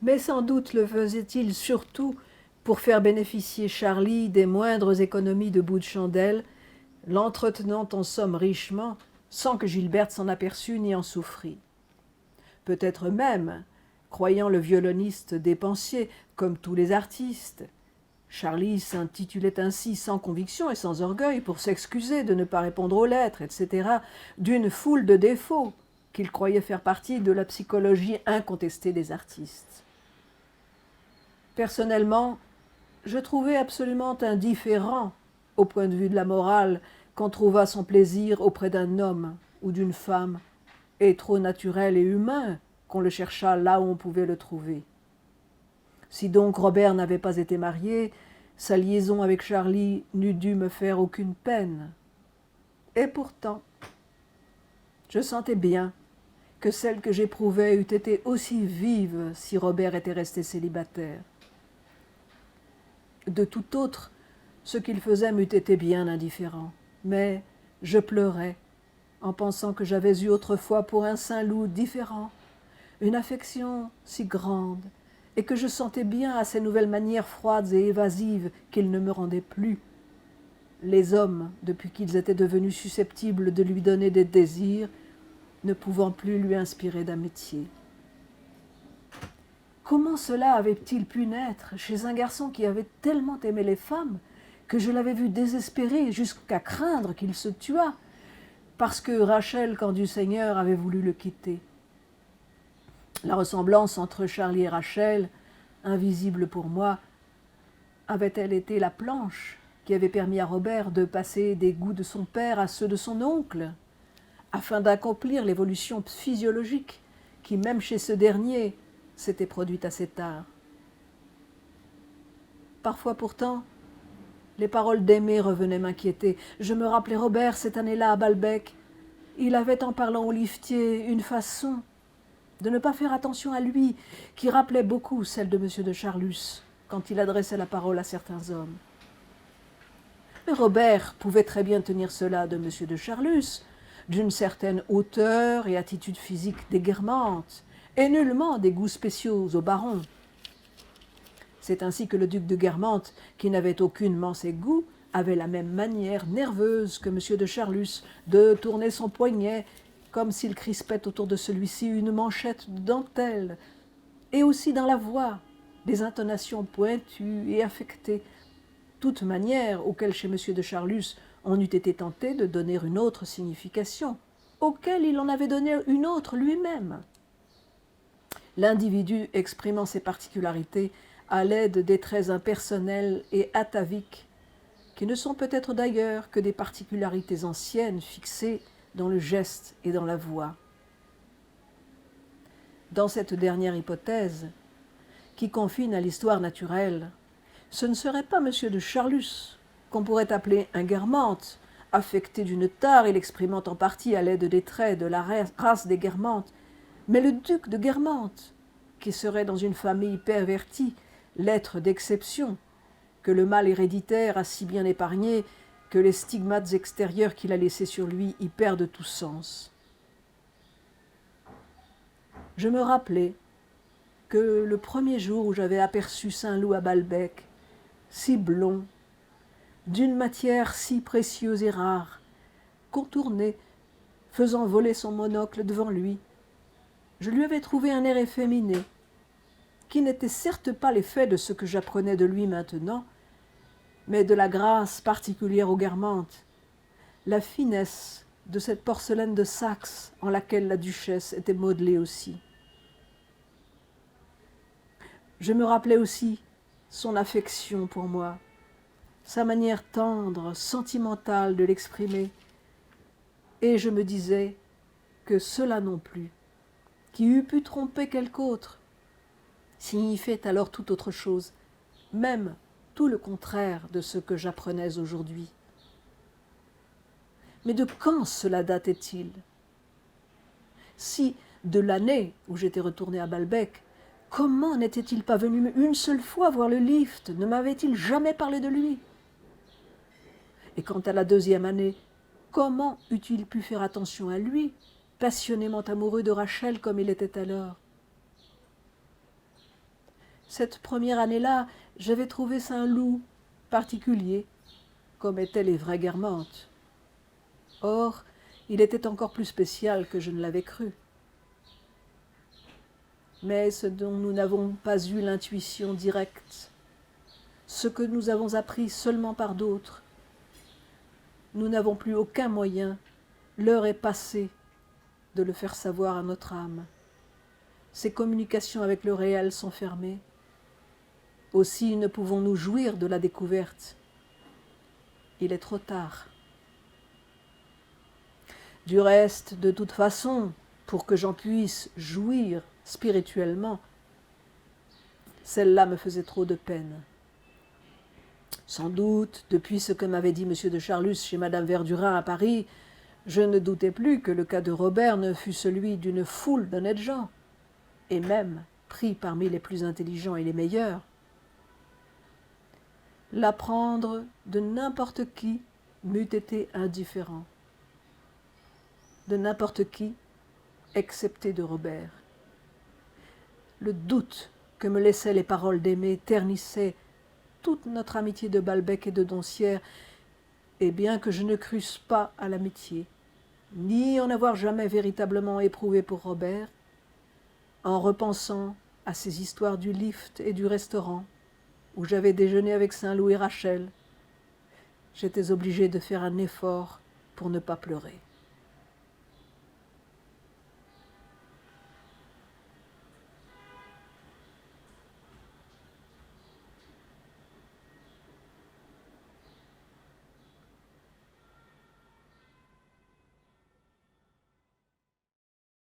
Mais sans doute le faisait-il surtout pour faire bénéficier Charlie des moindres économies de bout de chandelle, l'entretenant en somme richement, sans que Gilberte s'en aperçût ni en souffrit. Peut-être même, croyant le violoniste dépensier, comme tous les artistes, Charlie s'intitulait ainsi sans conviction et sans orgueil pour s'excuser de ne pas répondre aux lettres, etc., d'une foule de défauts qu'il croyait faire partie de la psychologie incontestée des artistes. Personnellement, je trouvais absolument indifférent, au point de vue de la morale, qu'on trouvât son plaisir auprès d'un homme ou d'une femme, et trop naturel et humain qu'on le cherchât là où on pouvait le trouver. Si donc Robert n'avait pas été marié, sa liaison avec Charlie n'eût dû me faire aucune peine. Et pourtant, je sentais bien que celle que j'éprouvais eût été aussi vive si Robert était resté célibataire. De tout autre, ce qu'il faisait m'eût été bien indifférent, mais je pleurais en pensant que j'avais eu autrefois pour un Saint-Loup différent une affection si grande, et que je sentais bien à ces nouvelles manières froides et évasives qu'il ne me rendait plus. Les hommes, depuis qu'ils étaient devenus susceptibles de lui donner des désirs, ne pouvant plus lui inspirer d'amitié. Comment cela avait-il pu naître chez un garçon qui avait tellement aimé les femmes que je l'avais vu désespéré jusqu'à craindre qu'il se tuât, parce que Rachel, quand du Seigneur, avait voulu le quitter. La ressemblance entre Charlie et Rachel, invisible pour moi, avait-elle été la planche qui avait permis à Robert de passer des goûts de son père à ceux de son oncle, afin d'accomplir l'évolution physiologique qui, même chez ce dernier, s'était produite assez tard. Parfois pourtant, les paroles d'Aimée revenaient m'inquiéter. Je me rappelais Robert cette année-là à Balbec. Il avait, en parlant au liftier, une façon de ne pas faire attention à lui, qui rappelait beaucoup celle de M. de Charlus, quand il adressait la parole à certains hommes. Mais Robert pouvait très bien tenir cela de M. de Charlus, d'une certaine hauteur et attitude physique déguermante, et nullement des goûts spéciaux au baron. C'est ainsi que le duc de Guermantes, qui n'avait aucunement ses goûts, avait la même manière nerveuse que M. de Charlus de tourner son poignet comme s'il crispait autour de celui-ci une manchette de dentelle, et aussi dans la voix, des intonations pointues et affectées, toute manière auxquelles chez M. de Charlus on eût été tenté de donner une autre signification, auquel il en avait donné une autre lui-même. L'individu exprimant ses particularités à l'aide des traits impersonnels et ataviques, qui ne sont peut-être d'ailleurs que des particularités anciennes fixées dans le geste et dans la voix. Dans cette dernière hypothèse, qui confine à l'histoire naturelle, ce ne serait pas M. de Charlus, qu'on pourrait appeler un Guermantes, affecté d'une tare et l'exprimant en partie à l'aide des traits de la race des Guermantes, mais le duc de Guermantes, qui serait dans une famille pervertie l'être d'exception, que le mal héréditaire a si bien épargné que les stigmates extérieurs qu'il a laissés sur lui y perdent tout sens. Je me rappelais que le premier jour où j'avais aperçu Saint-Loup à Balbec, si blond, d'une matière si précieuse et rare, contourné, faisant voler son monocle devant lui, je lui avais trouvé un air efféminé, qui n'était certes pas l'effet de ce que j'apprenais de lui maintenant, mais de la grâce particulière aux Guermantes, la finesse de cette porcelaine de Saxe en laquelle la duchesse était modelée aussi. Je me rappelais aussi son affection pour moi, sa manière tendre, sentimentale de l'exprimer, et je me disais que cela non plus, qui eût pu tromper quelque autre, signifiait alors tout autre chose, même tout le contraire de ce que j'apprenais aujourd'hui. Mais de quand cela datait-il? Si, de l'année où j'étais retourné à Balbec, comment n'était-il pas venu une seule fois voir le lift? Ne m'avait-il jamais parlé de lui? Et quant à la deuxième année, comment eût-il pu faire attention à lui, passionnément amoureux de Rachel comme il était alors? Cette première année-là, j'avais trouvé Saint-Loup particulier, comme étaient les vraies Guermantes. Or, il était encore plus spécial que je ne l'avais cru. Mais ce dont nous n'avons pas eu l'intuition directe, ce que nous avons appris seulement par d'autres, nous n'avons plus aucun moyen, l'heure est passée, de le faire savoir à notre âme. Ces communications avec le réel sont fermées. Aussi ne pouvons-nous jouir de la découverte. Il est trop tard. Du reste, de toute façon, pour que j'en puisse jouir spirituellement, celle-là me faisait trop de peine. Sans doute, depuis ce que m'avait dit M. de Charlus chez Mme Verdurin à Paris, je ne doutais plus que le cas de Robert ne fût celui d'une foule d'honnêtes gens, et même pris parmi les plus intelligents et les meilleurs. L'apprendre de n'importe qui m'eût été indifférent. De n'importe qui, excepté de Robert. Le doute que me laissaient les paroles d'Aimée ternissait toute notre amitié de Balbec et de Doncières, et bien que je ne crusse pas à l'amitié, ni en avoir jamais véritablement éprouvé pour Robert, en repensant à ces histoires du lift et du restaurant, où j'avais déjeuné avec Saint-Loup et Rachel, j'étais obligée de faire un effort pour ne pas pleurer.